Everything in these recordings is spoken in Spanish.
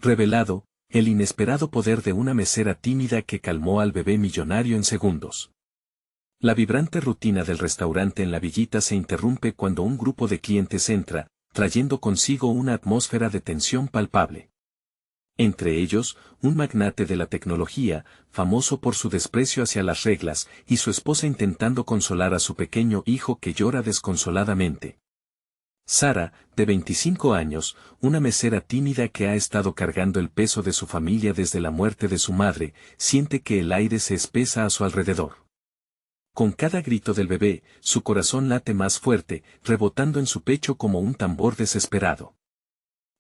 Revelado, el inesperado poder de una mesera tímida que calmó al bebé millonario en segundos. La vibrante rutina del restaurante en la villita se interrumpe cuando un grupo de clientes entra, trayendo consigo una atmósfera de tensión palpable. Entre ellos, un magnate de la tecnología, famoso por su desprecio hacia las reglas, y su esposa intentando consolar a su pequeño hijo que llora desconsoladamente. Sara, de 25 años, una mesera tímida que ha estado cargando el peso de su familia desde la muerte de su madre, siente que el aire se espesa a su alrededor. Con cada grito del bebé, su corazón late más fuerte, rebotando en su pecho como un tambor desesperado.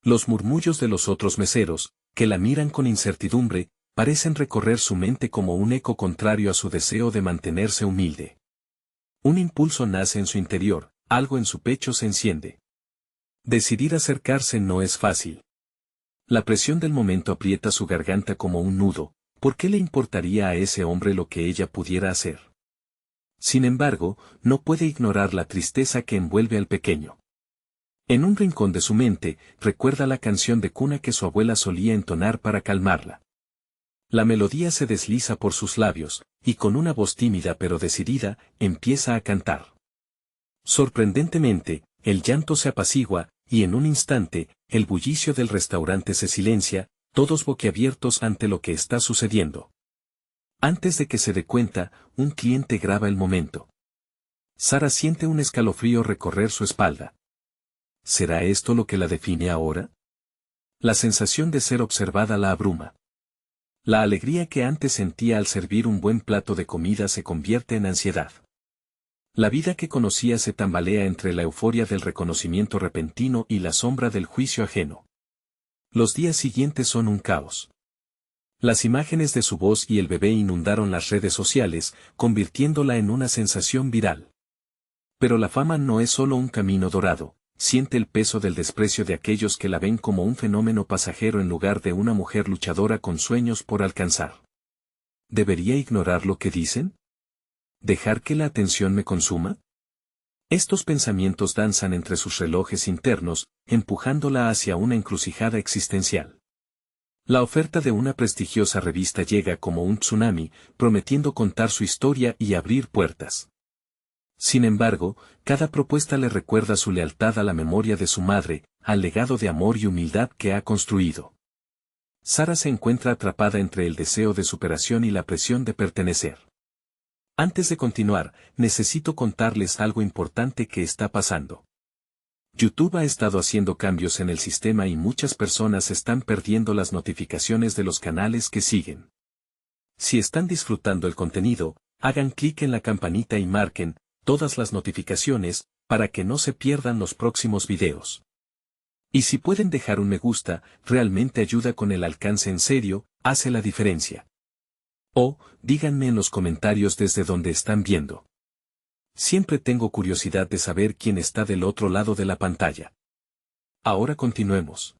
Los murmullos de los otros meseros, que la miran con incertidumbre, parecen recorrer su mente como un eco contrario a su deseo de mantenerse humilde. Un impulso nace en su interior, algo en su pecho se enciende. Decidir acercarse no es fácil. La presión del momento aprieta su garganta como un nudo. ¿Por qué le importaría a ese hombre lo que ella pudiera hacer? Sin embargo, no puede ignorar la tristeza que envuelve al pequeño. En un rincón de su mente, recuerda la canción de cuna que su abuela solía entonar para calmarla. La melodía se desliza por sus labios, y con una voz tímida pero decidida, empieza a cantar. Sorprendentemente, el llanto se apacigua, y en un instante, el bullicio del restaurante se silencia, todos boquiabiertos ante lo que está sucediendo. Antes de que se dé cuenta, un cliente graba el momento. Sara siente un escalofrío recorrer su espalda. ¿Será esto lo que la define ahora? La sensación de ser observada la abruma. La alegría que antes sentía al servir un buen plato de comida se convierte en ansiedad. La vida que conocía se tambalea entre la euforia del reconocimiento repentino y la sombra del juicio ajeno. Los días siguientes son un caos. Las imágenes de su voz y el bebé inundaron las redes sociales, convirtiéndola en una sensación viral. Pero la fama no es solo un camino dorado, siente el peso del desprecio de aquellos que la ven como un fenómeno pasajero en lugar de una mujer luchadora con sueños por alcanzar. ¿Debería ignorar lo que dicen? ¿Dejar que la atención me consuma? Estos pensamientos danzan entre sus relojes internos, empujándola hacia una encrucijada existencial. La oferta de una prestigiosa revista llega como un tsunami, prometiendo contar su historia y abrir puertas. Sin embargo, cada propuesta le recuerda su lealtad a la memoria de su madre, al legado de amor y humildad que ha construido. Sara se encuentra atrapada entre el deseo de superación y la presión de pertenecer. Antes de continuar, necesito contarles algo importante que está pasando. YouTube ha estado haciendo cambios en el sistema y muchas personas están perdiendo las notificaciones de los canales que siguen. Si están disfrutando el contenido, hagan clic en la campanita y marquen todas las notificaciones para que no se pierdan los próximos videos. Y si pueden dejar un me gusta, realmente ayuda con el alcance en serio, hace la diferencia. O, díganme en los comentarios desde donde están viendo. Siempre tengo curiosidad de saber quién está del otro lado de la pantalla. Ahora continuemos.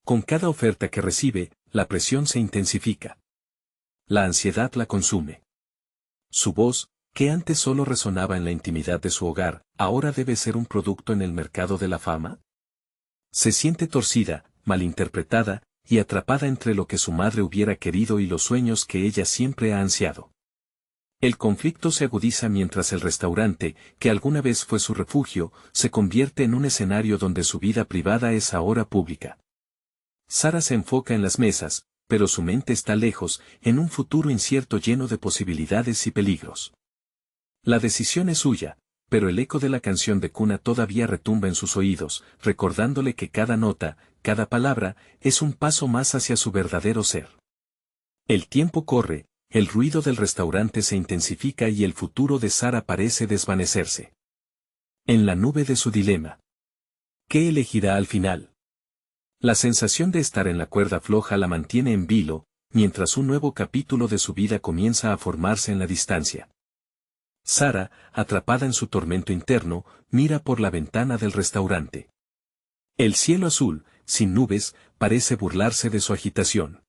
Con cada oferta que recibe, la presión se intensifica. La ansiedad la consume. Su voz, que antes solo resonaba en la intimidad de su hogar, ahora debe ser un producto en el mercado de la fama. Se siente torcida, malinterpretada, y atrapada entre lo que su madre hubiera querido y los sueños que ella siempre ha ansiado. El conflicto se agudiza mientras el restaurante, que alguna vez fue su refugio, se convierte en un escenario donde su vida privada es ahora pública. Sara se enfoca en las mesas, pero su mente está lejos, en un futuro incierto lleno de posibilidades y peligros. La decisión es suya, pero el eco de la canción de cuna todavía retumba en sus oídos, recordándole que cada nota, cada palabra, es un paso más hacia su verdadero ser. El tiempo corre. El ruido del restaurante se intensifica y el futuro de Sara parece desvanecerse. En la nube de su dilema. ¿Qué elegirá al final? La sensación de estar en la cuerda floja la mantiene en vilo, mientras un nuevo capítulo de su vida comienza a formarse en la distancia. Sara, atrapada en su tormento interno, mira por la ventana del restaurante. El cielo azul, sin nubes, parece burlarse de su agitación.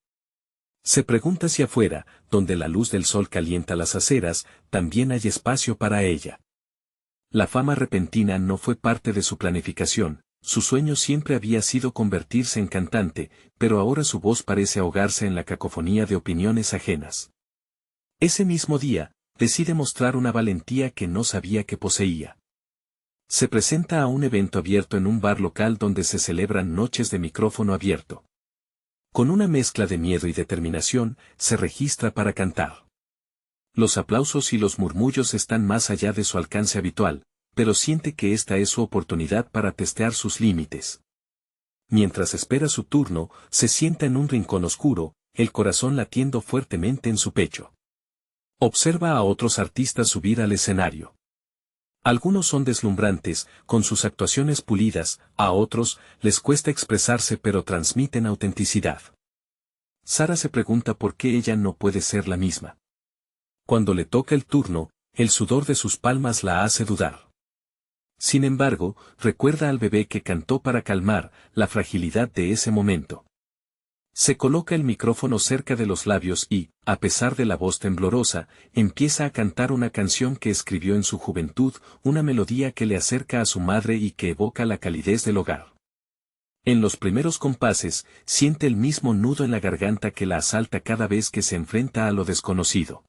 Se pregunta si afuera, donde la luz del sol calienta las aceras, también hay espacio para ella. La fama repentina no fue parte de su planificación, su sueño siempre había sido convertirse en cantante, pero ahora su voz parece ahogarse en la cacofonía de opiniones ajenas. Ese mismo día, decide mostrar una valentía que no sabía que poseía. Se presenta a un evento abierto en un bar local donde se celebran noches de micrófono abierto. Con una mezcla de miedo y determinación, se registra para cantar. Los aplausos y los murmullos están más allá de su alcance habitual, pero siente que esta es su oportunidad para testear sus límites. Mientras espera su turno, se sienta en un rincón oscuro, el corazón latiendo fuertemente en su pecho. Observa a otros artistas subir al escenario. Algunos son deslumbrantes, con sus actuaciones pulidas, a otros les cuesta expresarse pero transmiten autenticidad. Sara se pregunta por qué ella no puede ser la misma. Cuando le toca el turno, el sudor de sus palmas la hace dudar. Sin embargo, recuerda al bebé que cantó para calmar la fragilidad de ese momento. Se coloca el micrófono cerca de los labios y, a pesar de la voz temblorosa, empieza a cantar una canción que escribió en su juventud, una melodía que le acerca a su madre y que evoca la calidez del hogar. En los primeros compases, siente el mismo nudo en la garganta que la asalta cada vez que se enfrenta a lo desconocido.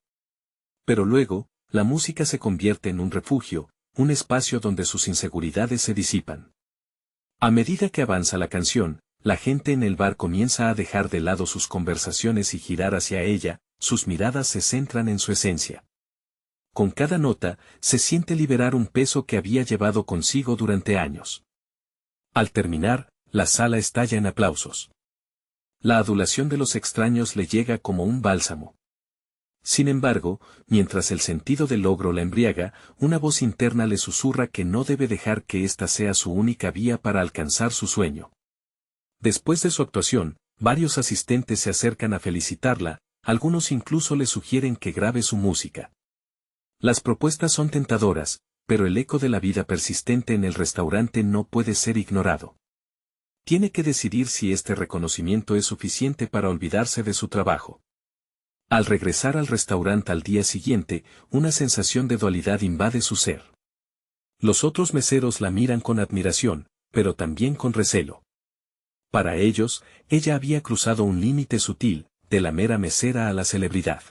Pero luego, la música se convierte en un refugio, un espacio donde sus inseguridades se disipan. A medida que avanza la canción, la gente en el bar comienza a dejar de lado sus conversaciones y girar hacia ella, sus miradas se centran en su esencia. Con cada nota, se siente liberar un peso que había llevado consigo durante años. Al terminar, la sala estalla en aplausos. La adulación de los extraños le llega como un bálsamo. Sin embargo, mientras el sentido del logro la embriaga, una voz interna le susurra que no debe dejar que esta sea su única vía para alcanzar su sueño. Después de su actuación, varios asistentes se acercan a felicitarla, algunos incluso le sugieren que grabe su música. Las propuestas son tentadoras, pero el eco de la vida persistente en el restaurante no puede ser ignorado. Tiene que decidir si este reconocimiento es suficiente para olvidarse de su trabajo. Al regresar al restaurante al día siguiente, una sensación de dualidad invade su ser. Los otros meseros la miran con admiración, pero también con recelo. Para ellos, ella había cruzado un límite sutil, de la mera mesera a la celebridad.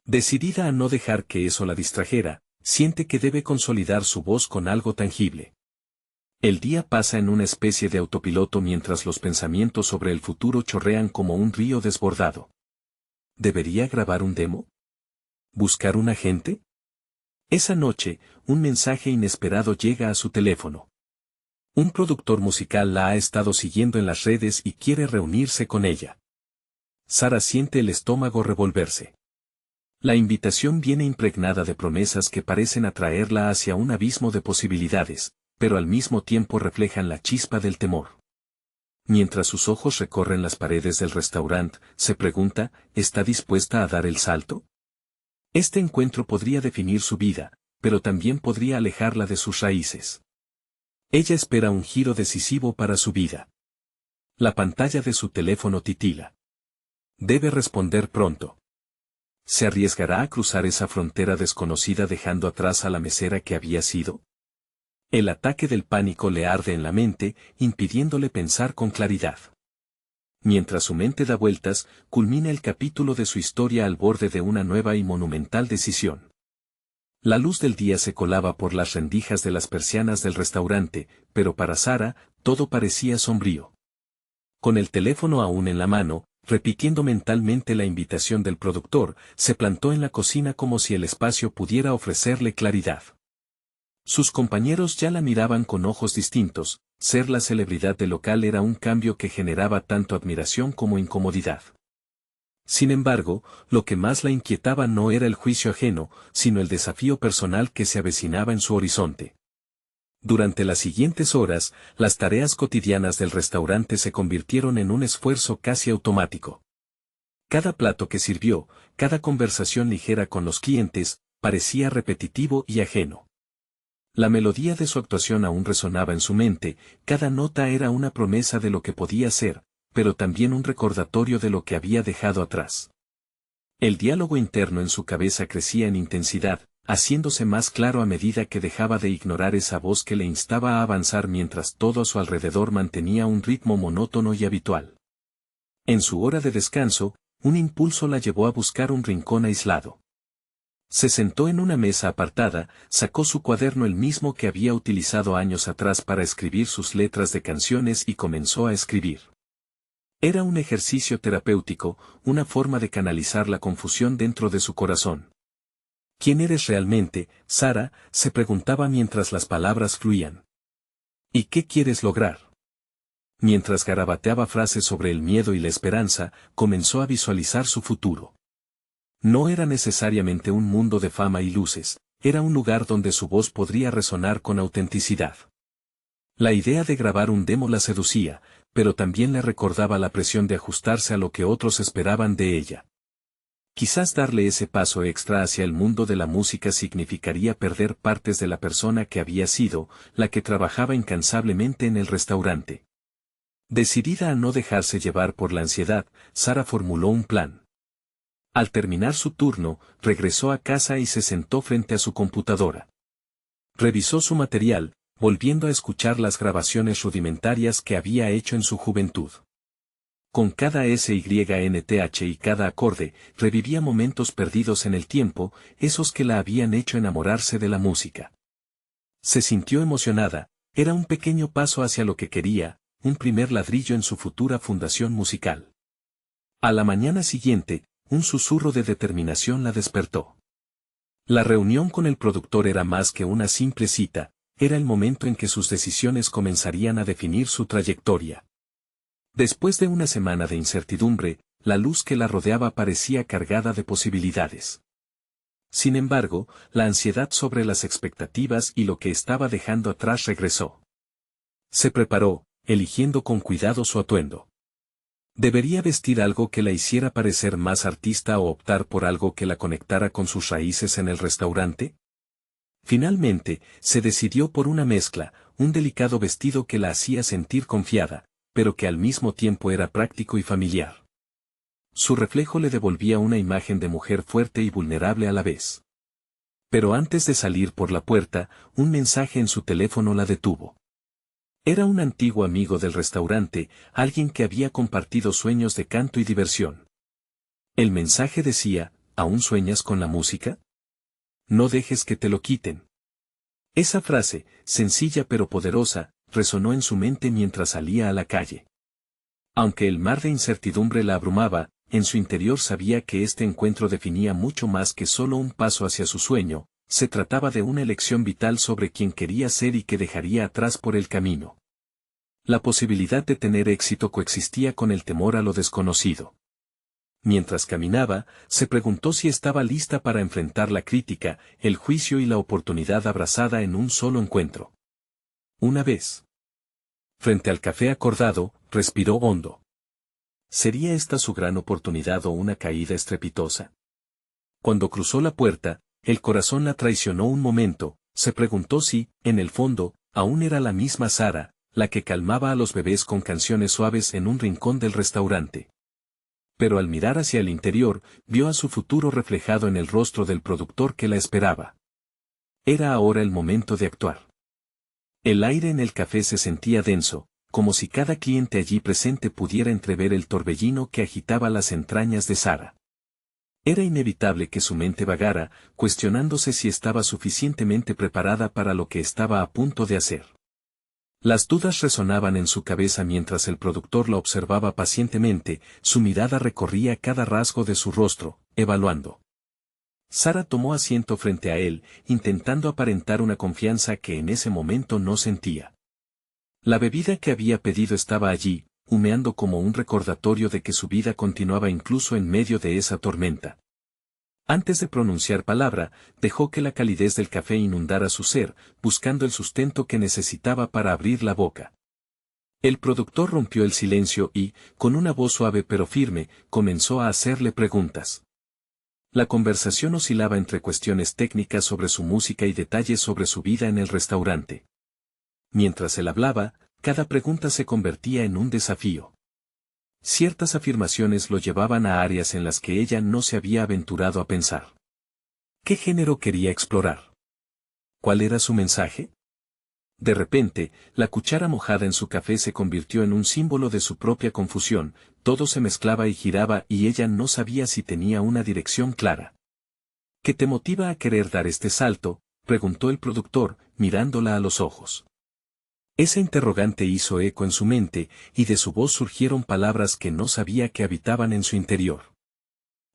Decidida a no dejar que eso la distrajera, siente que debe consolidar su voz con algo tangible. El día pasa en una especie de autopiloto mientras los pensamientos sobre el futuro chorrean como un río desbordado. ¿Debería grabar un demo? ¿Buscar un agente? Esa noche, un mensaje inesperado llega a su teléfono. Un productor musical la ha estado siguiendo en las redes y quiere reunirse con ella. Sara siente el estómago revolverse. La invitación viene impregnada de promesas que parecen atraerla hacia un abismo de posibilidades, pero al mismo tiempo reflejan la chispa del temor. Mientras sus ojos recorren las paredes del restaurante, se pregunta, ¿está dispuesta a dar el salto? Este encuentro podría definir su vida, pero también podría alejarla de sus raíces. Ella espera un giro decisivo para su vida. La pantalla de su teléfono titila. Debe responder pronto. ¿Se arriesgará a cruzar esa frontera desconocida dejando atrás a la mesera que había sido? El ataque del pánico le arde en la mente, impidiéndole pensar con claridad. Mientras su mente da vueltas, culmina el capítulo de su historia al borde de una nueva y monumental decisión. La luz del día se colaba por las rendijas de las persianas del restaurante, pero para Sara, todo parecía sombrío. Con el teléfono aún en la mano, repitiendo mentalmente la invitación del productor, se plantó en la cocina como si el espacio pudiera ofrecerle claridad. Sus compañeros ya la miraban con ojos distintos, ser la celebridad del local era un cambio que generaba tanto admiración como incomodidad. Sin embargo, lo que más la inquietaba no era el juicio ajeno, sino el desafío personal que se avecinaba en su horizonte. Durante las siguientes horas, las tareas cotidianas del restaurante se convirtieron en un esfuerzo casi automático. Cada plato que sirvió, cada conversación ligera con los clientes, parecía repetitivo y ajeno. La melodía de su actuación aún resonaba en su mente, cada nota era una promesa de lo que podía ser, pero también un recordatorio de lo que había dejado atrás. El diálogo interno en su cabeza crecía en intensidad, haciéndose más claro a medida que dejaba de ignorar esa voz que le instaba a avanzar mientras todo a su alrededor mantenía un ritmo monótono y habitual. En su hora de descanso, un impulso la llevó a buscar un rincón aislado. Se sentó en una mesa apartada, sacó su cuaderno, el mismo que había utilizado años atrás para escribir sus letras de canciones, y comenzó a escribir. Era un ejercicio terapéutico, una forma de canalizar la confusión dentro de su corazón. ¿Quién eres realmente, Sara?, se preguntaba mientras las palabras fluían. ¿Y qué quieres lograr? Mientras garabateaba frases sobre el miedo y la esperanza, comenzó a visualizar su futuro. No era necesariamente un mundo de fama y luces, era un lugar donde su voz podría resonar con autenticidad. La idea de grabar un demo la seducía, pero también le recordaba la presión de ajustarse a lo que otros esperaban de ella. Quizás darle ese paso extra hacia el mundo de la música significaría perder partes de la persona que había sido, la que trabajaba incansablemente en el restaurante. Decidida a no dejarse llevar por la ansiedad, Sara formuló un plan. Al terminar su turno, regresó a casa y se sentó frente a su computadora. Revisó su material, volviendo a escuchar las grabaciones rudimentarias que había hecho en su juventud. Con cada SYNTH y cada acorde, revivía momentos perdidos en el tiempo, esos que la habían hecho enamorarse de la música. Se sintió emocionada, era un pequeño paso hacia lo que quería, un primer ladrillo en su futura fundación musical. A la mañana siguiente, un susurro de determinación la despertó. La reunión con el productor era más que una simple cita, era el momento en que sus decisiones comenzarían a definir su trayectoria. Después de una semana de incertidumbre, la luz que la rodeaba parecía cargada de posibilidades. Sin embargo, la ansiedad sobre las expectativas y lo que estaba dejando atrás regresó. Se preparó, eligiendo con cuidado su atuendo. ¿Debería vestir algo que la hiciera parecer más artista o optar por algo que la conectara con sus raíces en el restaurante? Finalmente, se decidió por una mezcla, un delicado vestido que la hacía sentir confiada, pero que al mismo tiempo era práctico y familiar. Su reflejo le devolvía una imagen de mujer fuerte y vulnerable a la vez. Pero antes de salir por la puerta, un mensaje en su teléfono la detuvo. Era un antiguo amigo del restaurante, alguien que había compartido sueños de canto y diversión. El mensaje decía, ¿aún sueñas con la música? No dejes que te lo quiten. Esa frase, sencilla pero poderosa, resonó en su mente mientras salía a la calle. Aunque el mar de incertidumbre la abrumaba, en su interior sabía que este encuentro definía mucho más que solo un paso hacia su sueño, se trataba de una elección vital sobre quién quería ser y que dejaría atrás por el camino. La posibilidad de tener éxito coexistía con el temor a lo desconocido. Mientras caminaba, se preguntó si estaba lista para enfrentar la crítica, el juicio y la oportunidad abrazada en un solo encuentro. Una vez. Frente al café acordado, respiró hondo. ¿Sería esta su gran oportunidad o una caída estrepitosa? Cuando cruzó la puerta, el corazón la traicionó un momento, se preguntó si, en el fondo, aún era la misma Sara, la que calmaba a los bebés con canciones suaves en un rincón del restaurante. Pero al mirar hacia el interior, vio a su futuro reflejado en el rostro del productor que la esperaba. Era ahora el momento de actuar. El aire en el café se sentía denso, como si cada cliente allí presente pudiera entrever el torbellino que agitaba las entrañas de Sara. Era inevitable que su mente vagara, cuestionándose si estaba suficientemente preparada para lo que estaba a punto de hacer. Las dudas resonaban en su cabeza mientras el productor la observaba pacientemente, su mirada recorría cada rasgo de su rostro, evaluando. Sara tomó asiento frente a él, intentando aparentar una confianza que en ese momento no sentía. La bebida que había pedido estaba allí, humeando como un recordatorio de que su vida continuaba incluso en medio de esa tormenta. Antes de pronunciar palabra, dejó que la calidez del café inundara su ser, buscando el sustento que necesitaba para abrir la boca. El productor rompió el silencio y, con una voz suave pero firme, comenzó a hacerle preguntas. La conversación oscilaba entre cuestiones técnicas sobre su música y detalles sobre su vida en el restaurante. Mientras él hablaba, cada pregunta se convertía en un desafío. Ciertas afirmaciones lo llevaban a áreas en las que ella no se había aventurado a pensar. ¿Qué género quería explorar? ¿Cuál era su mensaje? De repente, la cuchara mojada en su café se convirtió en un símbolo de su propia confusión, todo se mezclaba y giraba y ella no sabía si tenía una dirección clara. ¿Qué te motiva a querer dar este salto?, preguntó el productor, mirándola a los ojos. Ese interrogante hizo eco en su mente, y de su voz surgieron palabras que no sabía que habitaban en su interior.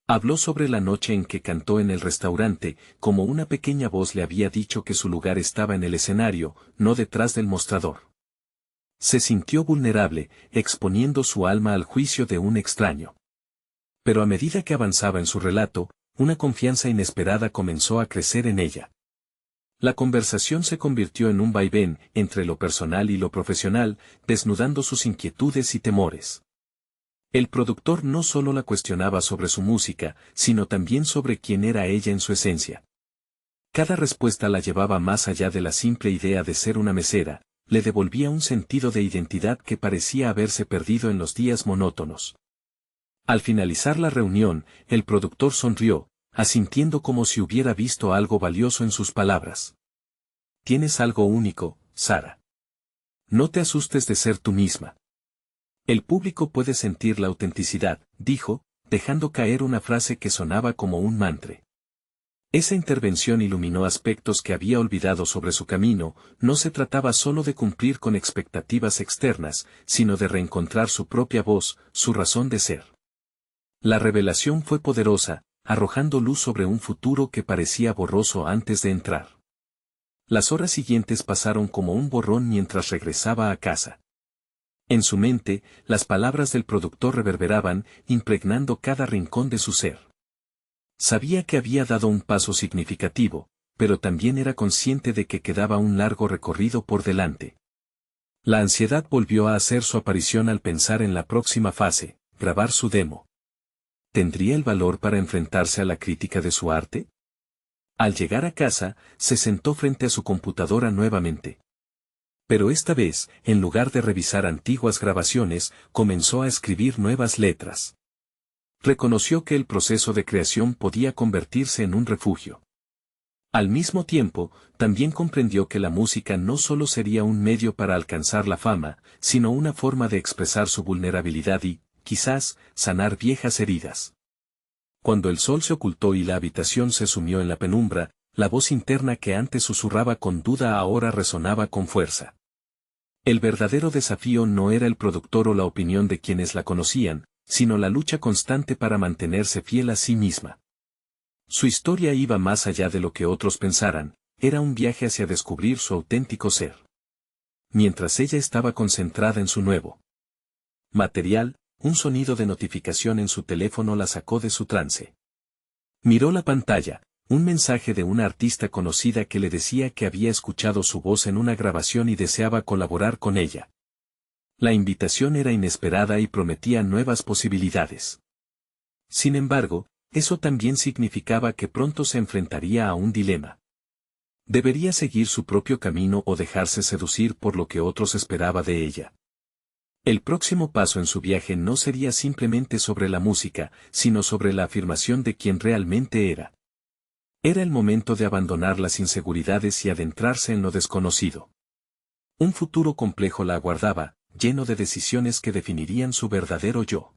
Habló sobre la noche en que cantó en el restaurante, como una pequeña voz le había dicho que su lugar estaba en el escenario, no detrás del mostrador. Se sintió vulnerable, exponiendo su alma al juicio de un extraño. Pero a medida que avanzaba en su relato, una confianza inesperada comenzó a crecer en ella. La conversación se convirtió en un vaivén entre lo personal y lo profesional, desnudando sus inquietudes y temores. El productor no solo la cuestionaba sobre su música, sino también sobre quién era ella en su esencia. Cada respuesta la llevaba más allá de la simple idea de ser una mesera, le devolvía un sentido de identidad que parecía haberse perdido en los días monótonos. Al finalizar la reunión, el productor sonrió, asintiendo como si hubiera visto algo valioso en sus palabras. Tienes algo único, Sara. No te asustes de ser tú misma. El público puede sentir la autenticidad, dijo, dejando caer una frase que sonaba como un mantra. Esa intervención iluminó aspectos que había olvidado sobre su camino, no se trataba solo de cumplir con expectativas externas, sino de reencontrar su propia voz, su razón de ser. La revelación fue poderosa, arrojando luz sobre un futuro que parecía borroso antes de entrar. Las horas siguientes pasaron como un borrón mientras regresaba a casa. En su mente, las palabras del productor reverberaban, impregnando cada rincón de su ser. Sabía que había dado un paso significativo, pero también era consciente de que quedaba un largo recorrido por delante. La ansiedad volvió a hacer su aparición al pensar en la próxima fase, grabar su demo. ¿Tendría el valor para enfrentarse a la crítica de su arte? Al llegar a casa, se sentó frente a su computadora nuevamente. Pero esta vez, en lugar de revisar antiguas grabaciones, comenzó a escribir nuevas letras. Reconoció que el proceso de creación podía convertirse en un refugio. Al mismo tiempo, también comprendió que la música no solo sería un medio para alcanzar la fama, sino una forma de expresar su vulnerabilidad y, quizás, sanar viejas heridas. Cuando el sol se ocultó y la habitación se sumió en la penumbra, la voz interna que antes susurraba con duda ahora resonaba con fuerza. El verdadero desafío no era el productor o la opinión de quienes la conocían, sino la lucha constante para mantenerse fiel a sí misma. Su historia iba más allá de lo que otros pensaran, era un viaje hacia descubrir su auténtico ser. Mientras ella estaba concentrada en su nuevo material, un sonido de notificación en su teléfono la sacó de su trance. Miró la pantalla, un mensaje de una artista conocida que le decía que había escuchado su voz en una grabación y deseaba colaborar con ella. La invitación era inesperada y prometía nuevas posibilidades. Sin embargo, eso también significaba que pronto se enfrentaría a un dilema. ¿Debería seguir su propio camino o dejarse seducir por lo que otros esperaba de ella? El próximo paso en su viaje no sería simplemente sobre la música, sino sobre la afirmación de quién realmente era. Era el momento de abandonar las inseguridades y adentrarse en lo desconocido. Un futuro complejo la aguardaba, lleno de decisiones que definirían su verdadero yo.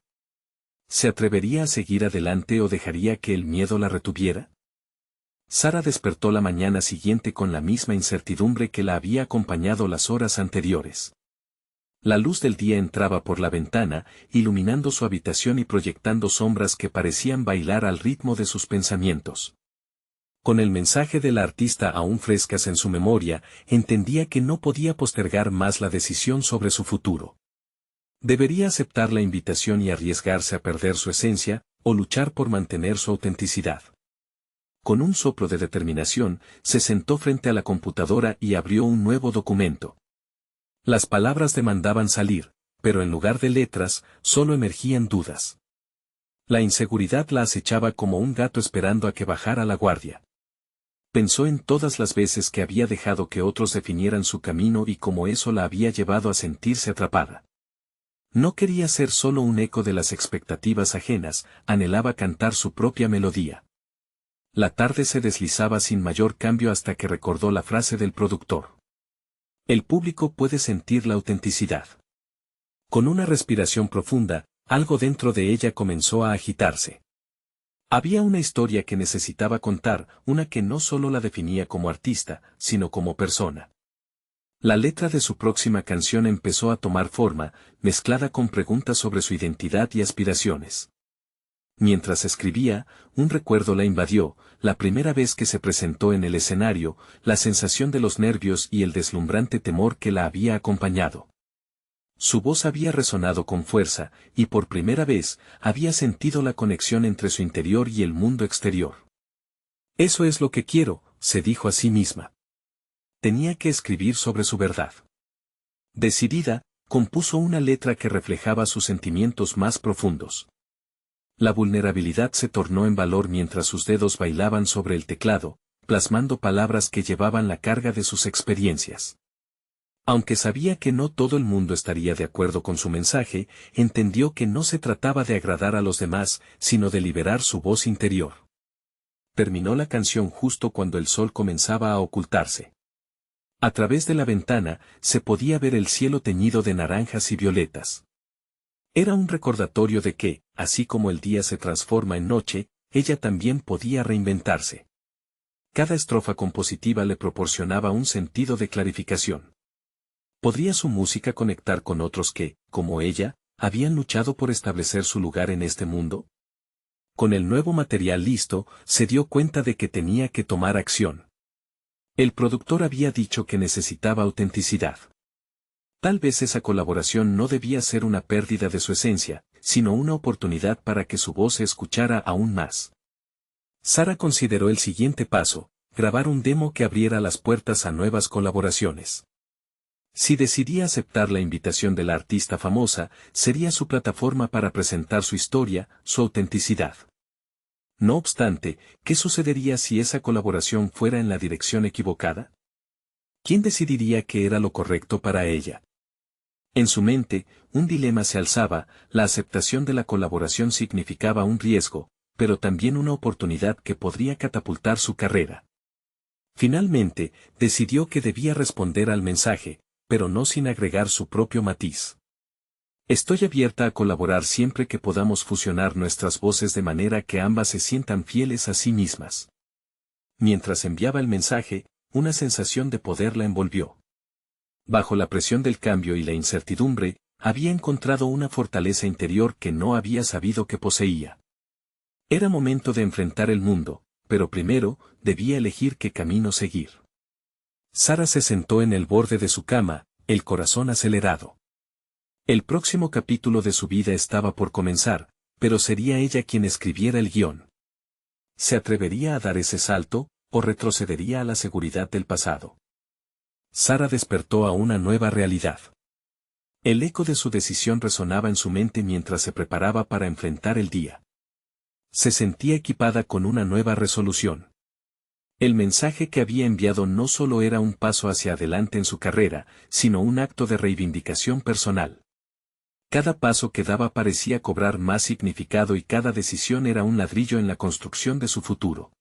¿Se atrevería a seguir adelante o dejaría que el miedo la retuviera? Sara despertó la mañana siguiente con la misma incertidumbre que la había acompañado las horas anteriores. La luz del día entraba por la ventana, iluminando su habitación y proyectando sombras que parecían bailar al ritmo de sus pensamientos. Con el mensaje de la artista aún frescas en su memoria, entendía que no podía postergar más la decisión sobre su futuro. Debería aceptar la invitación y arriesgarse a perder su esencia, o luchar por mantener su autenticidad. Con un soplo de determinación, se sentó frente a la computadora y abrió un nuevo documento. Las palabras demandaban salir, pero en lugar de letras, solo emergían dudas. La inseguridad la acechaba como un gato esperando a que bajara la guardia. Pensó en todas las veces que había dejado que otros definieran su camino y cómo eso la había llevado a sentirse atrapada. No quería ser solo un eco de las expectativas ajenas, anhelaba cantar su propia melodía. La tarde se deslizaba sin mayor cambio hasta que recordó la frase del productor. El público puede sentir la autenticidad. Con una respiración profunda, algo dentro de ella comenzó a agitarse. Había una historia que necesitaba contar, una que no solo la definía como artista, sino como persona. La letra de su próxima canción empezó a tomar forma, mezclada con preguntas sobre su identidad y aspiraciones. Mientras escribía, un recuerdo la invadió, la primera vez que se presentó en el escenario, la sensación de los nervios y el deslumbrante temor que la había acompañado. Su voz había resonado con fuerza, y por primera vez, había sentido la conexión entre su interior y el mundo exterior. Eso es lo que quiero, se dijo a sí misma. Tenía que escribir sobre su verdad. Decidida, compuso una letra que reflejaba sus sentimientos más profundos. La vulnerabilidad se tornó en valor mientras sus dedos bailaban sobre el teclado, plasmando palabras que llevaban la carga de sus experiencias. Aunque sabía que no todo el mundo estaría de acuerdo con su mensaje, entendió que no se trataba de agradar a los demás, sino de liberar su voz interior. Terminó la canción justo cuando el sol comenzaba a ocultarse. A través de la ventana, se podía ver el cielo teñido de naranjas y violetas. Era un recordatorio de que, así como el día se transforma en noche, ella también podía reinventarse. Cada estrofa compositiva le proporcionaba un sentido de clarificación. ¿Podría su música conectar con otros que, como ella, habían luchado por establecer su lugar en este mundo? Con el nuevo material listo, se dio cuenta de que tenía que tomar acción. El productor había dicho que necesitaba autenticidad. Tal vez esa colaboración no debía ser una pérdida de su esencia, sino una oportunidad para que su voz se escuchara aún más. Sara consideró el siguiente paso, grabar un demo que abriera las puertas a nuevas colaboraciones. Si decidía aceptar la invitación de la artista famosa, sería su plataforma para presentar su historia, su autenticidad. No obstante, ¿qué sucedería si esa colaboración fuera en la dirección equivocada? ¿Quién decidiría qué era lo correcto para ella? En su mente, un dilema se alzaba, la aceptación de la colaboración significaba un riesgo, pero también una oportunidad que podría catapultar su carrera. Finalmente, decidió que debía responder al mensaje, pero no sin agregar su propio matiz. Estoy abierta a colaborar siempre que podamos fusionar nuestras voces de manera que ambas se sientan fieles a sí mismas. Mientras enviaba el mensaje, una sensación de poder la envolvió. Bajo la presión del cambio y la incertidumbre, había encontrado una fortaleza interior que no había sabido que poseía. Era momento de enfrentar el mundo, pero primero, debía elegir qué camino seguir. Sara se sentó en el borde de su cama, el corazón acelerado. El próximo capítulo de su vida estaba por comenzar, pero sería ella quien escribiera el guión. ¿Se atrevería a dar ese salto, o retrocedería a la seguridad del pasado? Sara despertó a una nueva realidad. El eco de su decisión resonaba en su mente mientras se preparaba para enfrentar el día. Se sentía equipada con una nueva resolución. El mensaje que había enviado no solo era un paso hacia adelante en su carrera, sino un acto de reivindicación personal. Cada paso que daba parecía cobrar más significado y cada decisión era un ladrillo en la construcción de su futuro.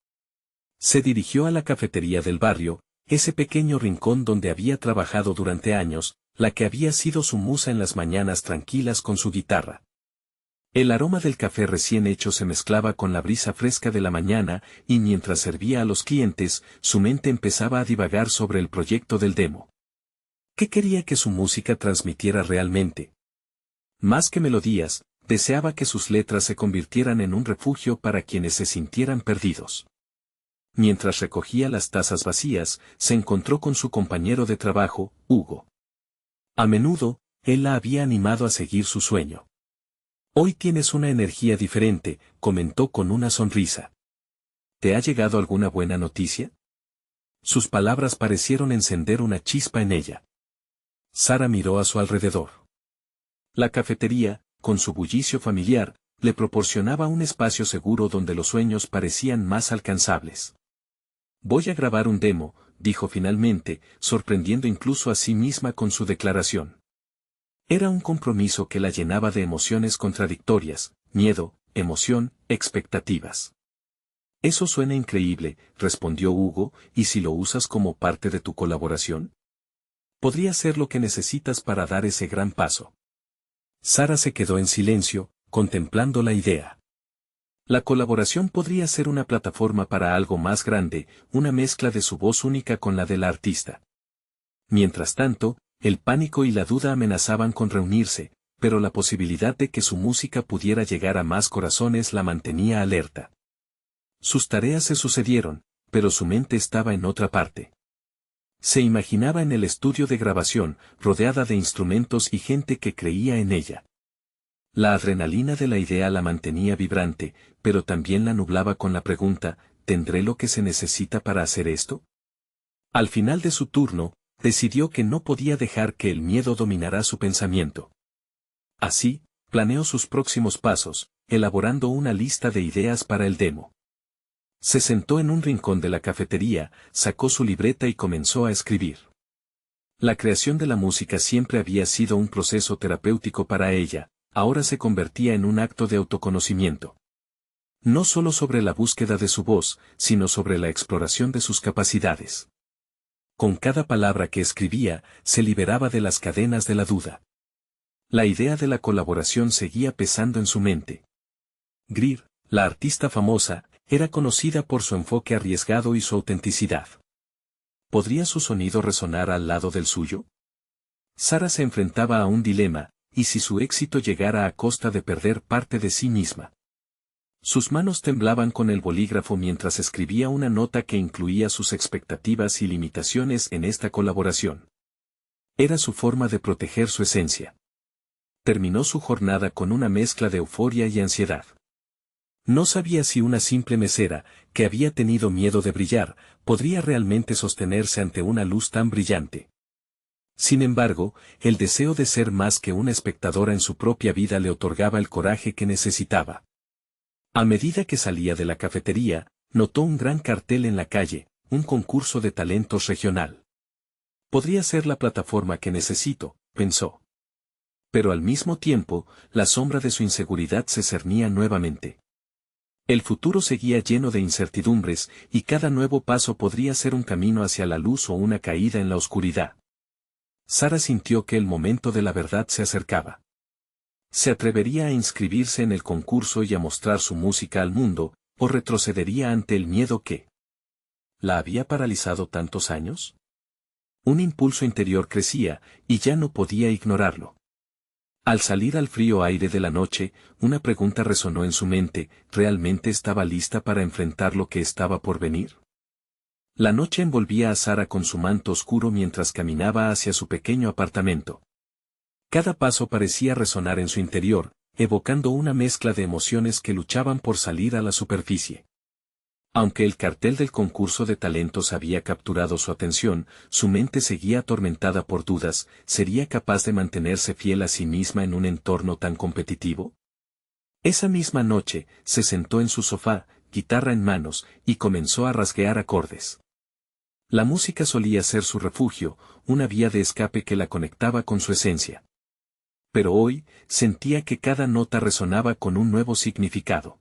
Se dirigió a la cafetería del barrio, ese pequeño rincón donde había trabajado durante años, la que había sido su musa en las mañanas tranquilas con su guitarra. El aroma del café recién hecho se mezclaba con la brisa fresca de la mañana, y mientras servía a los clientes, su mente empezaba a divagar sobre el proyecto del demo. ¿Qué quería que su música transmitiera realmente? Más que melodías, deseaba que sus letras se convirtieran en un refugio para quienes se sintieran perdidos. Mientras recogía las tazas vacías, se encontró con su compañero de trabajo, Hugo. A menudo, él la había animado a seguir su sueño. Hoy tienes una energía diferente, comentó con una sonrisa. ¿Te ha llegado alguna buena noticia? Sus palabras parecieron encender una chispa en ella. Sara miró a su alrededor. La cafetería, con su bullicio familiar, le proporcionaba un espacio seguro donde los sueños parecían más alcanzables. Voy a grabar un demo, dijo finalmente, sorprendiendo incluso a sí misma con su declaración. Era un compromiso que la llenaba de emociones contradictorias, miedo, emoción, expectativas. Eso suena increíble, respondió Hugo, ¿y si lo usas como parte de tu colaboración? Podría ser lo que necesitas para dar ese gran paso. Sara se quedó en silencio, contemplando la idea. La colaboración podría ser una plataforma para algo más grande, una mezcla de su voz única con la del artista. Mientras tanto, el pánico y la duda amenazaban con reunirse, pero la posibilidad de que su música pudiera llegar a más corazones la mantenía alerta. Sus tareas se sucedieron, pero su mente estaba en otra parte. Se imaginaba en el estudio de grabación, rodeada de instrumentos y gente que creía en ella. La adrenalina de la idea la mantenía vibrante, pero también la nublaba con la pregunta, ¿tendré lo que se necesita para hacer esto? Al final de su turno, decidió que no podía dejar que el miedo dominara su pensamiento. Así, planeó sus próximos pasos, elaborando una lista de ideas para el demo. Se sentó en un rincón de la cafetería, sacó su libreta y comenzó a escribir. La creación de la música siempre había sido un proceso terapéutico para ella, ahora se convertía en un acto de autoconocimiento. No solo sobre la búsqueda de su voz, sino sobre la exploración de sus capacidades. Con cada palabra que escribía, se liberaba de las cadenas de la duda. La idea de la colaboración seguía pesando en su mente. Greer, la artista famosa, era conocida por su enfoque arriesgado y su autenticidad. ¿Podría su sonido resonar al lado del suyo? Sara se enfrentaba a un dilema, ¿y si su éxito llegara a costa de perder parte de sí misma? Sus manos temblaban con el bolígrafo mientras escribía una nota que incluía sus expectativas y limitaciones en esta colaboración. Era su forma de proteger su esencia. Terminó su jornada con una mezcla de euforia y ansiedad. No sabía si una simple mesera, que había tenido miedo de brillar, podría realmente sostenerse ante una luz tan brillante. Sin embargo, el deseo de ser más que una espectadora en su propia vida le otorgaba el coraje que necesitaba. A medida que salía de la cafetería, notó un gran cartel en la calle, un concurso de talentos regional. Podría ser la plataforma que necesito, pensó. Pero al mismo tiempo, la sombra de su inseguridad se cernía nuevamente. El futuro seguía lleno de incertidumbres, y cada nuevo paso podría ser un camino hacia la luz o una caída en la oscuridad. Sara sintió que el momento de la verdad se acercaba. ¿Se atrevería a inscribirse en el concurso y a mostrar su música al mundo, o retrocedería ante el miedo que la había paralizado tantos años? Un impulso interior crecía, y ya no podía ignorarlo. Al salir al frío aire de la noche, una pregunta resonó en su mente, ¿realmente estaba lista para enfrentar lo que estaba por venir? La noche envolvía a Sara con su manto oscuro mientras caminaba hacia su pequeño apartamento. Cada paso parecía resonar en su interior, evocando una mezcla de emociones que luchaban por salir a la superficie. Aunque el cartel del concurso de talentos había capturado su atención, su mente seguía atormentada por dudas, ¿sería capaz de mantenerse fiel a sí misma en un entorno tan competitivo? Esa misma noche, se sentó en su sofá, guitarra en manos, y comenzó a rasguear acordes. La música solía ser su refugio, una vía de escape que la conectaba con su esencia. Pero hoy, sentía que cada nota resonaba con un nuevo significado.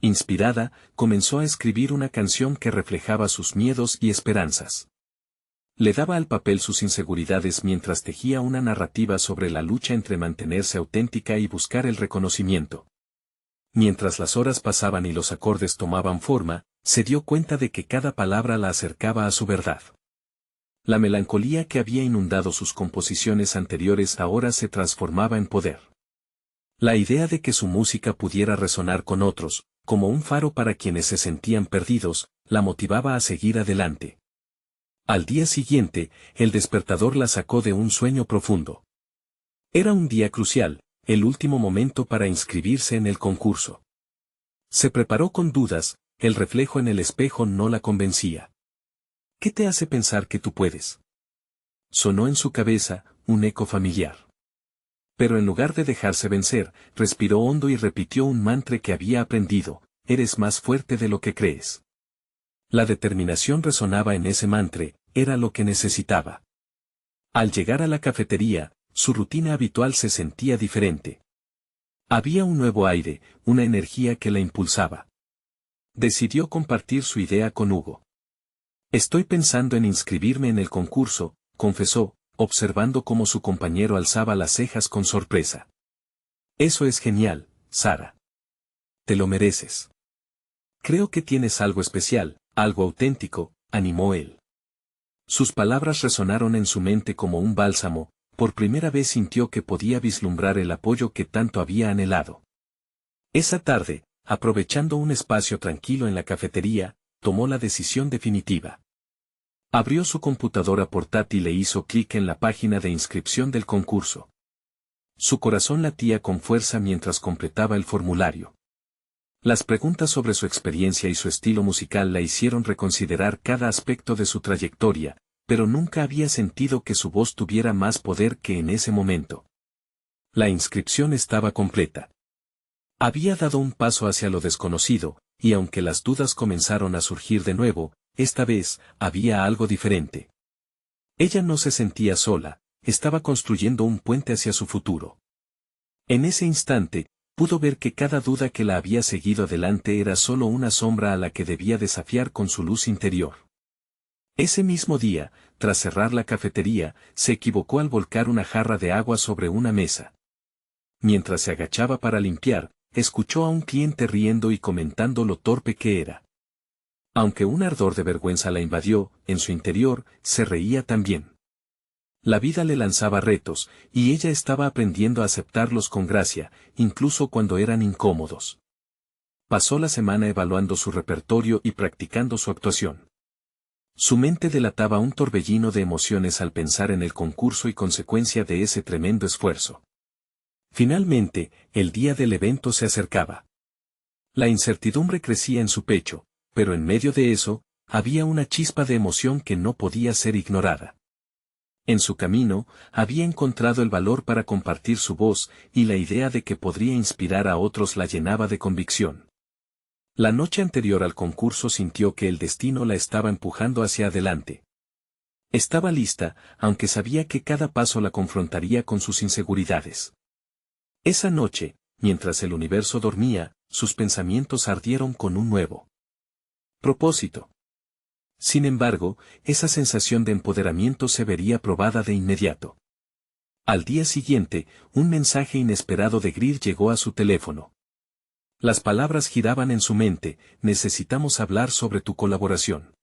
Inspirada, comenzó a escribir una canción que reflejaba sus miedos y esperanzas. Le daba al papel sus inseguridades mientras tejía una narrativa sobre la lucha entre mantenerse auténtica y buscar el reconocimiento. Mientras las horas pasaban y los acordes tomaban forma, se dio cuenta de que cada palabra la acercaba a su verdad. La melancolía que había inundado sus composiciones anteriores ahora se transformaba en poder. La idea de que su música pudiera resonar con otros, como un faro para quienes se sentían perdidos, la motivaba a seguir adelante. Al día siguiente, el despertador la sacó de un sueño profundo. Era un día crucial, el último momento para inscribirse en el concurso. Se preparó con dudas, el reflejo en el espejo no la convencía. ¿Qué te hace pensar que tú puedes? Sonó en su cabeza, un eco familiar. Pero en lugar de dejarse vencer, respiró hondo y repitió un mantra que había aprendido, eres más fuerte de lo que crees. La determinación resonaba en ese mantra, era lo que necesitaba. Al llegar a la cafetería, su rutina habitual se sentía diferente. Había un nuevo aire, una energía que la impulsaba. Decidió compartir su idea con Hugo. Estoy pensando en inscribirme en el concurso, confesó, observando cómo su compañero alzaba las cejas con sorpresa. Eso es genial, Sara. Te lo mereces. Creo que tienes algo especial, algo auténtico, animó él. Sus palabras resonaron en su mente como un bálsamo, por primera vez sintió que podía vislumbrar el apoyo que tanto había anhelado. Esa tarde, aprovechando un espacio tranquilo en la cafetería, tomó la decisión definitiva. Abrió su computadora portátil e hizo clic en la página de inscripción del concurso. Su corazón latía con fuerza mientras completaba el formulario. Las preguntas sobre su experiencia y su estilo musical la hicieron reconsiderar cada aspecto de su trayectoria, pero nunca había sentido que su voz tuviera más poder que en ese momento. La inscripción estaba completa. Había dado un paso hacia lo desconocido, y aunque las dudas comenzaron a surgir de nuevo, esta vez había algo diferente. Ella no se sentía sola, estaba construyendo un puente hacia su futuro. En ese instante, pudo ver que cada duda que la había seguido adelante era solo una sombra a la que debía desafiar con su luz interior. Ese mismo día, tras cerrar la cafetería, se equivocó al volcar una jarra de agua sobre una mesa. Mientras se agachaba para limpiar, escuchó a un cliente riendo y comentando lo torpe que era. Aunque un ardor de vergüenza la invadió, en su interior, se reía también. La vida le lanzaba retos, y ella estaba aprendiendo a aceptarlos con gracia, incluso cuando eran incómodos. Pasó la semana evaluando su repertorio y practicando su actuación. Su mente delataba un torbellino de emociones al pensar en el concurso y consecuencia de ese tremendo esfuerzo. Finalmente, el día del evento se acercaba. La incertidumbre crecía en su pecho, pero en medio de eso, había una chispa de emoción que no podía ser ignorada. En su camino, había encontrado el valor para compartir su voz, y la idea de que podría inspirar a otros la llenaba de convicción. La noche anterior al concurso sintió que el destino la estaba empujando hacia adelante. Estaba lista, aunque sabía que cada paso la confrontaría con sus inseguridades. Esa noche, mientras el universo dormía, sus pensamientos ardieron con un nuevo propósito. Sin embargo, esa sensación de empoderamiento se vería probada de inmediato. Al día siguiente, un mensaje inesperado de Greer llegó a su teléfono. Las palabras giraban en su mente: necesitamos hablar sobre tu colaboración.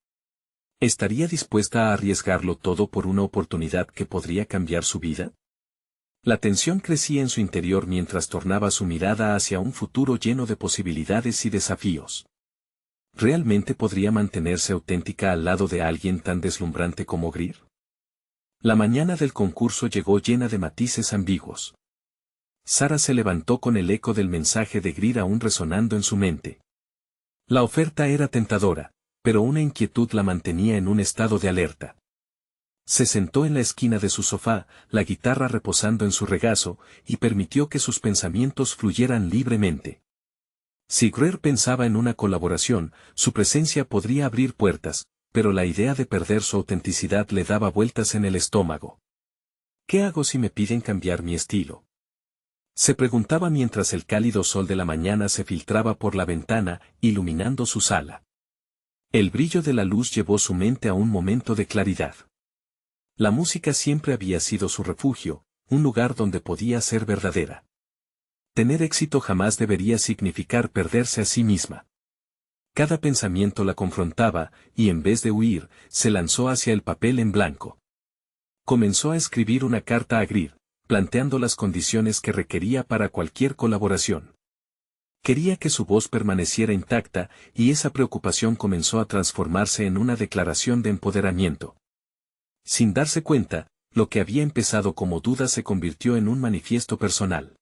¿Estaría dispuesta a arriesgarlo todo por una oportunidad que podría cambiar su vida? La tensión crecía en su interior mientras tornaba su mirada hacia un futuro lleno de posibilidades y desafíos. ¿Realmente podría mantenerse auténtica al lado de alguien tan deslumbrante como Greer? La mañana del concurso llegó llena de matices ambiguos. Sara se levantó con el eco del mensaje de Greer aún resonando en su mente. La oferta era tentadora, pero una inquietud la mantenía en un estado de alerta. Se sentó en la esquina de su sofá, la guitarra reposando en su regazo, y permitió que sus pensamientos fluyeran libremente. Si Greer pensaba en una colaboración, su presencia podría abrir puertas, pero la idea de perder su autenticidad le daba vueltas en el estómago. ¿Qué hago si me piden cambiar mi estilo?, se preguntaba mientras el cálido sol de la mañana se filtraba por la ventana, iluminando su sala. El brillo de la luz llevó su mente a un momento de claridad. La música siempre había sido su refugio, un lugar donde podía ser verdadera. Tener éxito jamás debería significar perderse a sí misma. Cada pensamiento la confrontaba, y en vez de huir, se lanzó hacia el papel en blanco. Comenzó a escribir una carta a Greer, planteando las condiciones que requería para cualquier colaboración. Quería que su voz permaneciera intacta, y esa preocupación comenzó a transformarse en una declaración de empoderamiento. Sin darse cuenta, lo que había empezado como duda se convirtió en un manifiesto personal.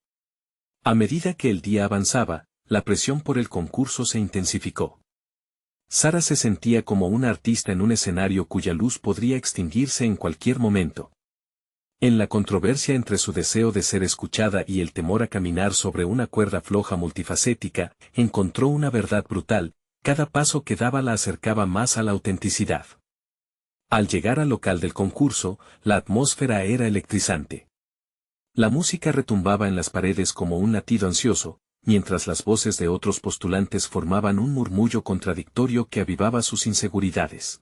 A medida que el día avanzaba, la presión por el concurso se intensificó. Sara se sentía como una artista en un escenario cuya luz podría extinguirse en cualquier momento. En la controversia entre su deseo de ser escuchada y el temor a caminar sobre una cuerda floja multifacética, encontró una verdad brutal: cada paso que daba la acercaba más a la autenticidad. Al llegar al local del concurso, la atmósfera era electrizante. La música retumbaba en las paredes como un latido ansioso, mientras las voces de otros postulantes formaban un murmullo contradictorio que avivaba sus inseguridades.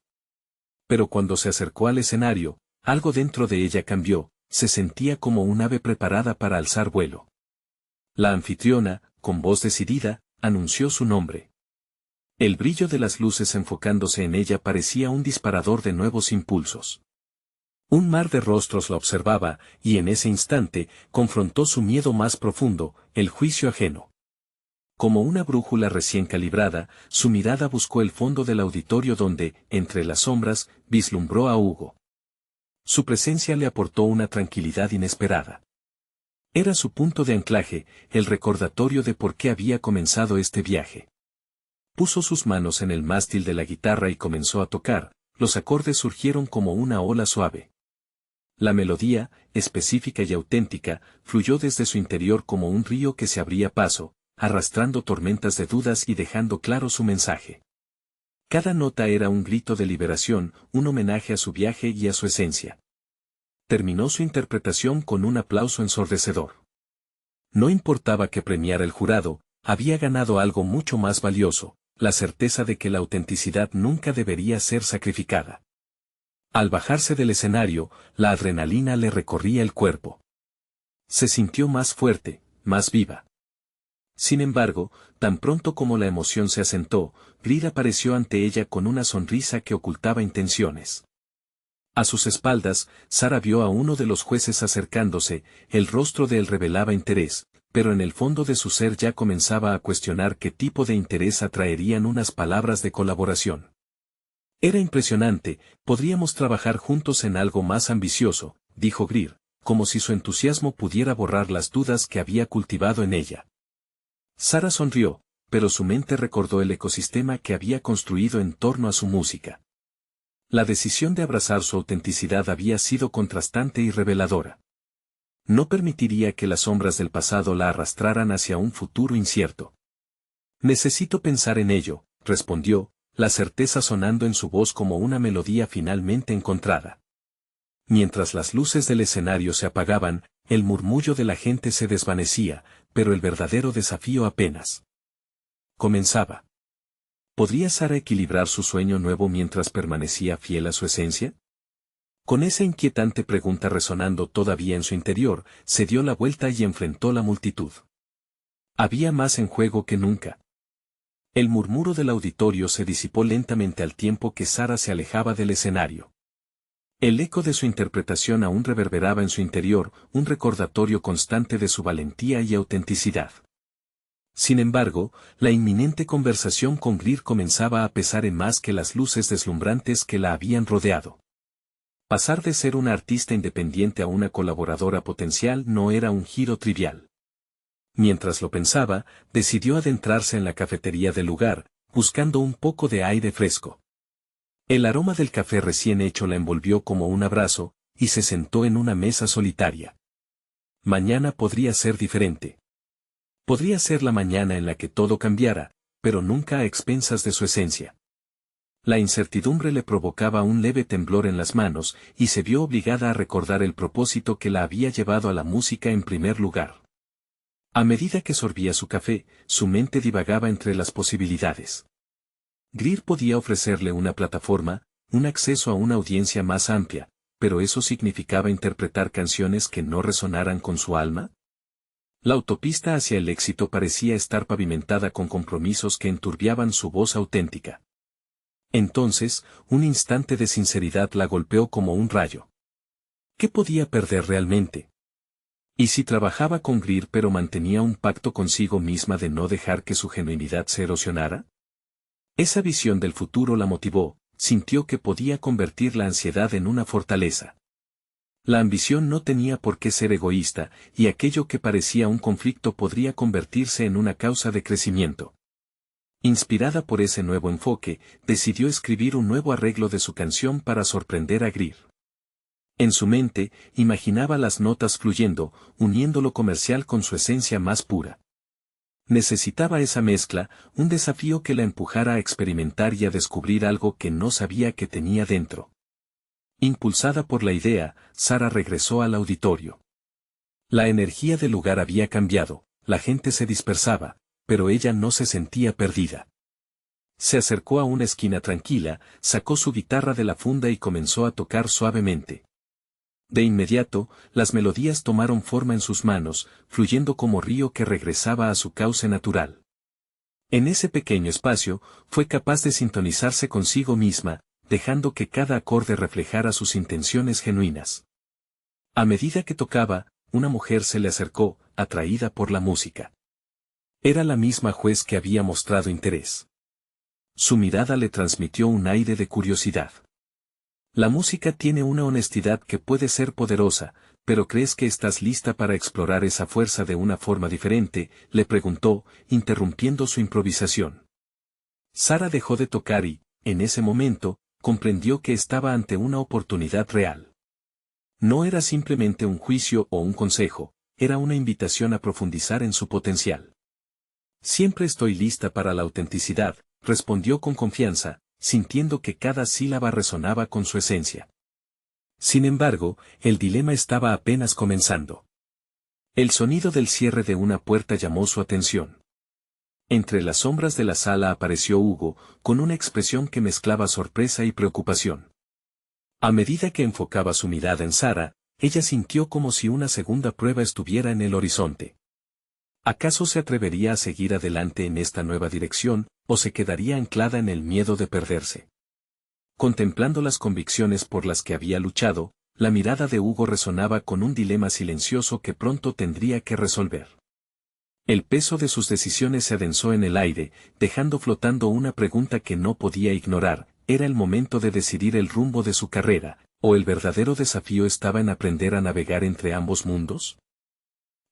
Pero cuando se acercó al escenario, algo dentro de ella cambió, se sentía como un ave preparada para alzar vuelo. La anfitriona, con voz decidida, anunció su nombre. El brillo de las luces enfocándose en ella parecía un disparador de nuevos impulsos. Un mar de rostros la observaba, y en ese instante, confrontó su miedo más profundo, el juicio ajeno. Como una brújula recién calibrada, su mirada buscó el fondo del auditorio donde, entre las sombras, vislumbró a Hugo. Su presencia le aportó una tranquilidad inesperada. Era su punto de anclaje, el recordatorio de por qué había comenzado este viaje. Puso sus manos en el mástil de la guitarra y comenzó a tocar, los acordes surgieron como una ola suave. La melodía, específica y auténtica, fluyó desde su interior como un río que se abría paso, arrastrando tormentas de dudas y dejando claro su mensaje. Cada nota era un grito de liberación, un homenaje a su viaje y a su esencia. Terminó su interpretación con un aplauso ensordecedor. No importaba que premiara el jurado, había ganado algo mucho más valioso, la certeza de que la autenticidad nunca debería ser sacrificada. Al bajarse del escenario, la adrenalina le recorría el cuerpo. Se sintió más fuerte, más viva. Sin embargo, tan pronto como la emoción se asentó, Greer apareció ante ella con una sonrisa que ocultaba intenciones. A sus espaldas, Sara vio a uno de los jueces acercándose, el rostro de él revelaba interés, pero en el fondo de su ser ya comenzaba a cuestionar qué tipo de interés atraerían unas palabras de colaboración. Era impresionante, podríamos trabajar juntos en algo más ambicioso, dijo Greer, como si su entusiasmo pudiera borrar las dudas que había cultivado en ella. Sara sonrió, pero su mente recordó el ecosistema que había construido en torno a su música. La decisión de abrazar su autenticidad había sido contrastante y reveladora. No permitiría que las sombras del pasado la arrastraran hacia un futuro incierto. Necesito pensar en ello, respondió, la certeza sonando en su voz como una melodía finalmente encontrada. Mientras las luces del escenario se apagaban, el murmullo de la gente se desvanecía, pero el verdadero desafío apenas comenzaba. ¿Podría Sara equilibrar su sueño nuevo mientras permanecía fiel a su esencia? Con esa inquietante pregunta resonando todavía en su interior, se dio la vuelta y enfrentó la multitud. Había más en juego que nunca. El murmuro del auditorio se disipó lentamente al tiempo que Sara se alejaba del escenario. El eco de su interpretación aún reverberaba en su interior, un recordatorio constante de su valentía y autenticidad. Sin embargo, la inminente conversación con Greer comenzaba a pesar en más que las luces deslumbrantes que la habían rodeado. Pasar de ser una artista independiente a una colaboradora potencial no era un giro trivial. Mientras lo pensaba, decidió adentrarse en la cafetería del lugar, buscando un poco de aire fresco. El aroma del café recién hecho la envolvió como un abrazo, y se sentó en una mesa solitaria. Mañana podría ser diferente. Podría ser la mañana en la que todo cambiara, pero nunca a expensas de su esencia. La incertidumbre le provocaba un leve temblor en las manos, y se vio obligada a recordar el propósito que la había llevado a la música en primer lugar. A medida que sorbía su café, su mente divagaba entre las posibilidades. Greer podía ofrecerle una plataforma, un acceso a una audiencia más amplia, pero ¿eso significaba interpretar canciones que no resonaran con su alma? La autopista hacia el éxito parecía estar pavimentada con compromisos que enturbiaban su voz auténtica. Entonces, un instante de sinceridad la golpeó como un rayo. ¿Qué podía perder realmente? ¿Y si trabajaba con Greer pero mantenía un pacto consigo misma de no dejar que su genuinidad se erosionara? Esa visión del futuro la motivó, sintió que podía convertir la ansiedad en una fortaleza. La ambición no tenía por qué ser egoísta, y aquello que parecía un conflicto podría convertirse en una causa de crecimiento. Inspirada por ese nuevo enfoque, decidió escribir un nuevo arreglo de su canción para sorprender a Greer. En su mente, imaginaba las notas fluyendo, uniendo lo comercial con su esencia más pura. Necesitaba esa mezcla, un desafío que la empujara a experimentar y a descubrir algo que no sabía que tenía dentro. Impulsada por la idea, Sara regresó al auditorio. La energía del lugar había cambiado, la gente se dispersaba, pero ella no se sentía perdida. Se acercó a una esquina tranquila, sacó su guitarra de la funda y comenzó a tocar suavemente. De inmediato, las melodías tomaron forma en sus manos, fluyendo como río que regresaba a su cauce natural. En ese pequeño espacio, fue capaz de sintonizarse consigo misma, dejando que cada acorde reflejara sus intenciones genuinas. A medida que tocaba, una mujer se le acercó, atraída por la música. Era la misma juez que había mostrado interés. Su mirada le transmitió un aire de curiosidad. La música tiene una honestidad que puede ser poderosa, pero ¿crees que estás lista para explorar esa fuerza de una forma diferente?, le preguntó, interrumpiendo su improvisación. Sara dejó de tocar y, en ese momento, comprendió que estaba ante una oportunidad real. No era simplemente un juicio o un consejo, era una invitación a profundizar en su potencial. Siempre estoy lista para la autenticidad, respondió con confianza, sintiendo que cada sílaba resonaba con su esencia. Sin embargo, el dilema estaba apenas comenzando. El sonido del cierre de una puerta llamó su atención. Entre las sombras de la sala apareció Hugo, con una expresión que mezclaba sorpresa y preocupación. A medida que enfocaba su mirada en Sara, ella sintió como si una segunda prueba estuviera en el horizonte. ¿Acaso se atrevería a seguir adelante en esta nueva dirección, o se quedaría anclada en el miedo de perderse? Contemplando las convicciones por las que había luchado, la mirada de Hugo resonaba con un dilema silencioso que pronto tendría que resolver. El peso de sus decisiones se adensó en el aire, dejando flotando una pregunta que no podía ignorar: ¿era el momento de decidir el rumbo de su carrera, o el verdadero desafío estaba en aprender a navegar entre ambos mundos?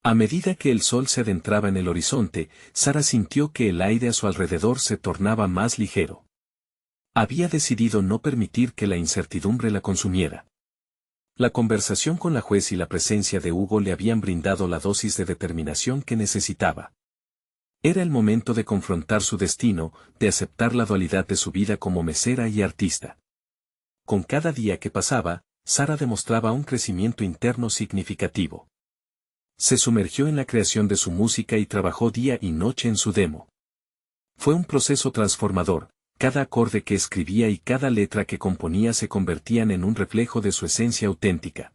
A medida que el sol se adentraba en el horizonte, Sara sintió que el aire a su alrededor se tornaba más ligero. Había decidido no permitir que la incertidumbre la consumiera. La conversación con la juez y la presencia de Hugo le habían brindado la dosis de determinación que necesitaba. Era el momento de confrontar su destino, de aceptar la dualidad de su vida como mesera y artista. Con cada día que pasaba, Sara demostraba un crecimiento interno significativo. Se sumergió en la creación de su música y trabajó día y noche en su demo. Fue un proceso transformador, cada acorde que escribía y cada letra que componía se convertían en un reflejo de su esencia auténtica.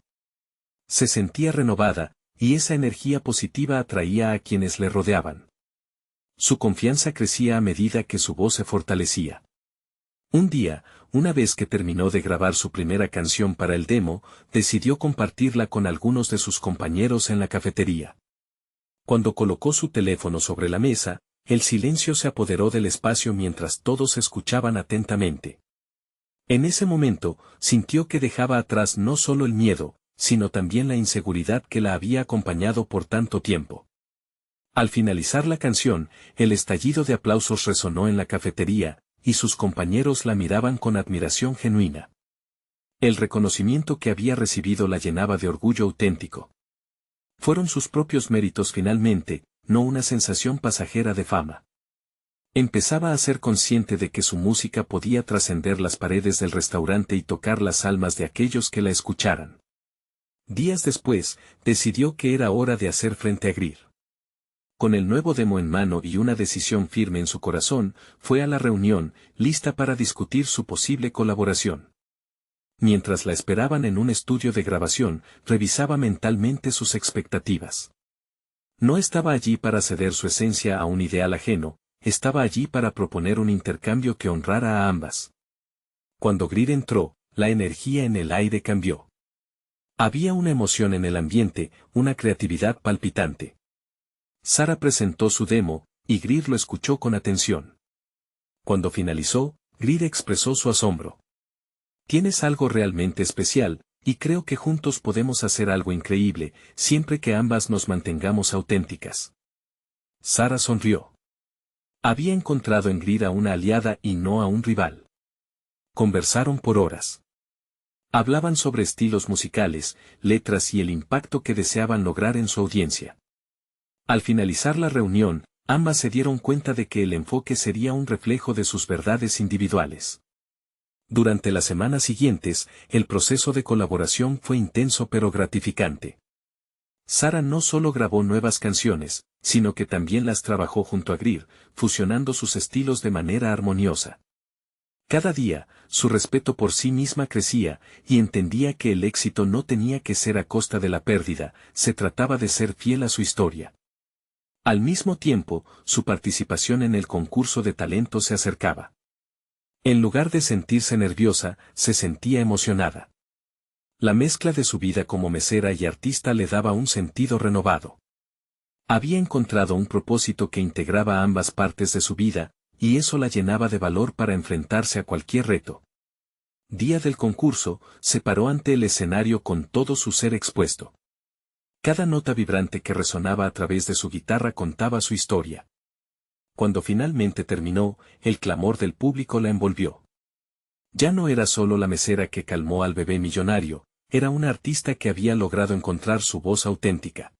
Se sentía renovada, y esa energía positiva atraía a quienes le rodeaban. Su confianza crecía a medida que su voz se fortalecía. Un día, una vez que terminó de grabar su primera canción para el demo, decidió compartirla con algunos de sus compañeros en la cafetería. Cuando colocó su teléfono sobre la mesa, el silencio se apoderó del espacio mientras todos escuchaban atentamente. En ese momento, sintió que dejaba atrás no solo el miedo, sino también la inseguridad que la había acompañado por tanto tiempo. Al finalizar la canción, el estallido de aplausos resonó en la cafetería, y sus compañeros la miraban con admiración genuina. El reconocimiento que había recibido la llenaba de orgullo auténtico. Fueron sus propios méritos finalmente, no una sensación pasajera de fama. Empezaba a ser consciente de que su música podía trascender las paredes del restaurante y tocar las almas de aquellos que la escucharan. Días después, decidió que era hora de hacer frente a Greer. Con el nuevo demo en mano y una decisión firme en su corazón, fue a la reunión, lista para discutir su posible colaboración. Mientras la esperaban en un estudio de grabación, revisaba mentalmente sus expectativas. No estaba allí para ceder su esencia a un ideal ajeno, estaba allí para proponer un intercambio que honrara a ambas. Cuando Greer entró, la energía en el aire cambió. Había una emoción en el ambiente, una creatividad palpitante. Sara presentó su demo, y Greer lo escuchó con atención. Cuando finalizó, Greer expresó su asombro. Tienes algo realmente especial, y creo que juntos podemos hacer algo increíble, siempre que ambas nos mantengamos auténticas. Sara sonrió. Había encontrado en Greer a una aliada y no a un rival. Conversaron por horas. Hablaban sobre estilos musicales, letras y el impacto que deseaban lograr en su audiencia. Al finalizar la reunión, ambas se dieron cuenta de que el enfoque sería un reflejo de sus verdades individuales. Durante las semanas siguientes, el proceso de colaboración fue intenso pero gratificante. Sara no solo grabó nuevas canciones, sino que también las trabajó junto a Greer, fusionando sus estilos de manera armoniosa. Cada día, su respeto por sí misma crecía, y entendía que el éxito no tenía que ser a costa de la pérdida, se trataba de ser fiel a su historia. Al mismo tiempo, su participación en el concurso de talento se acercaba. En lugar de sentirse nerviosa, se sentía emocionada. La mezcla de su vida como mesera y artista le daba un sentido renovado. Había encontrado un propósito que integraba ambas partes de su vida, y eso la llenaba de valor para enfrentarse a cualquier reto. Día del concurso, se paró ante el escenario con todo su ser expuesto. Cada nota vibrante que resonaba a través de su guitarra contaba su historia. Cuando finalmente terminó, el clamor del público la envolvió. Ya no era solo la mesera que calmó al bebé millonario, era una artista que había logrado encontrar su voz auténtica.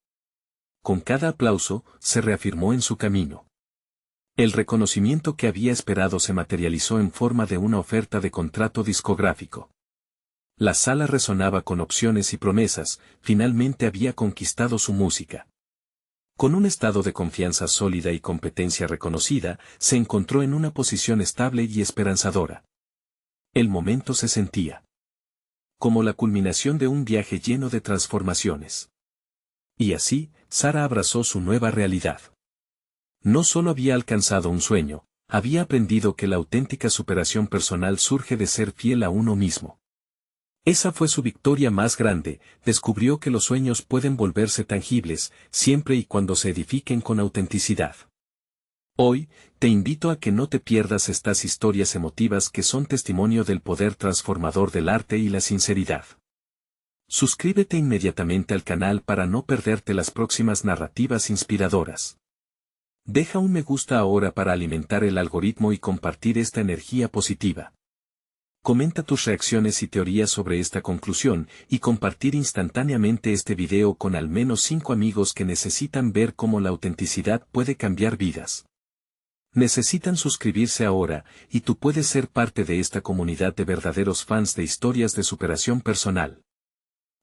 Con cada aplauso, se reafirmó en su camino. El reconocimiento que había esperado se materializó en forma de una oferta de contrato discográfico. La sala resonaba con opciones y promesas, finalmente había conquistado su música. Con un estado de confianza sólida y competencia reconocida, se encontró en una posición estable y esperanzadora. El momento se sentía como la culminación de un viaje lleno de transformaciones. Y así, Sara abrazó su nueva realidad. No solo había alcanzado un sueño, había aprendido que la auténtica superación personal surge de ser fiel a uno mismo. Esa fue su victoria más grande, descubrió que los sueños pueden volverse tangibles, siempre y cuando se edifiquen con autenticidad. Hoy, te invito a que no te pierdas estas historias emotivas que son testimonio del poder transformador del arte y la sinceridad. Suscríbete inmediatamente al canal para no perderte las próximas narrativas inspiradoras. Deja un me gusta ahora para alimentar el algoritmo y compartir esta energía positiva. Comenta tus reacciones y teorías sobre esta conclusión y compartir instantáneamente este video con al menos 5 amigos que necesitan ver cómo la autenticidad puede cambiar vidas. Necesitan suscribirse ahora, y tú puedes ser parte de esta comunidad de verdaderos fans de historias de superación personal.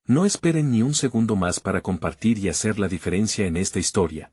No esperen ni un segundo más para compartir y hacer la diferencia en esta historia.